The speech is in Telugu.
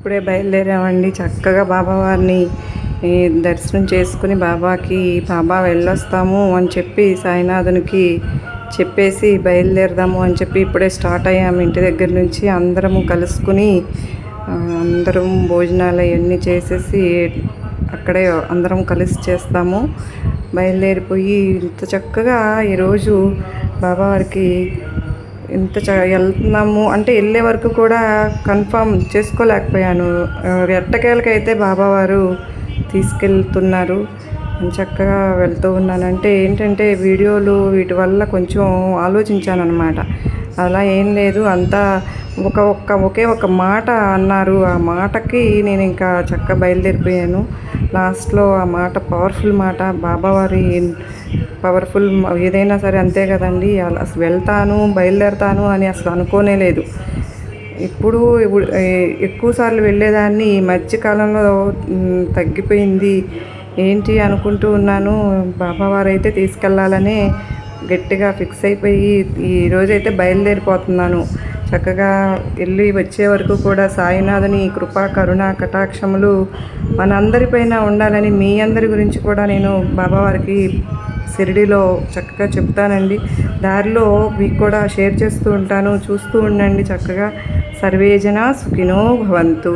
ఇప్పుడే బయలుదేరామండి. చక్కగా బాబావారిని దర్శనం చేసుకుని బాబా వెళ్ళొస్తాము అని చెప్పి సాయినాథునికి చెప్పేసి బయలుదేరదాము అని చెప్పి ఇప్పుడే స్టార్ట్ అయ్యాము. ఇంటి దగ్గర నుంచి అందరము కలుసుకుని అందరం భోజనాలు అవన్నీ చేసేసి అక్కడే అందరం కలిసి చేస్తాము. బయలుదేరిపోయి ఇంత చక్కగా ఈరోజు బాబావారికి వెళ్తున్నాము అంటే వెళ్ళే వరకు కూడా కన్ఫర్మ్ చేసుకోలేకపోయాను. ఎట్టకేలకైతే బాబావారు తీసుకెళ్తున్నారు. చక్కగా వెళ్తూ ఉన్నానంటే ఏంటంటే వీడియోలు వీటి వల్ల కొంచెం ఆలోచించాను అనమాట. అలా ఏం లేదు, అంతా ఒకే ఒక మాట అన్నారు. ఆ మాటకి నేను ఇంకా చక్కగా బయలుదేరిపోయాను. లాస్ట్లో ఆ మాట పవర్ఫుల్ మాట. బాబావారి పవర్ఫుల్ ఏదైనా సరే అంతే కదండి. అసలు బయలుదేరతాను అని అసలు అనుకోనే లేదు. ఇప్పుడు ఎక్కువసార్లు వెళ్ళేదాన్ని, ఈ మధ్యకాలంలో తగ్గిపోయింది. ఏంటి అనుకుంటూ ఉన్నాను. బాబావారు అయితే తీసుకెళ్ళాలని గట్టిగా ఫిక్స్ అయిపోయి ఈరోజైతే బయలుదేరిపోతున్నాను. చక్కగా వెళ్ళి వచ్చే వరకు కూడా సాయినాథుని కృపా కరుణ కటాక్షములు మనందరిపైన ఉండాలని మీ అందరి గురించి కూడా నేను బాబావారికి షిరిడీలో చక్కగా చెప్తానండి. దారిలో మీకు కూడా షేర్ చేస్తూ ఉంటాను, చూస్తూ ఉండండి. చక్కగా సర్వేజన సుఖినో భవంతు.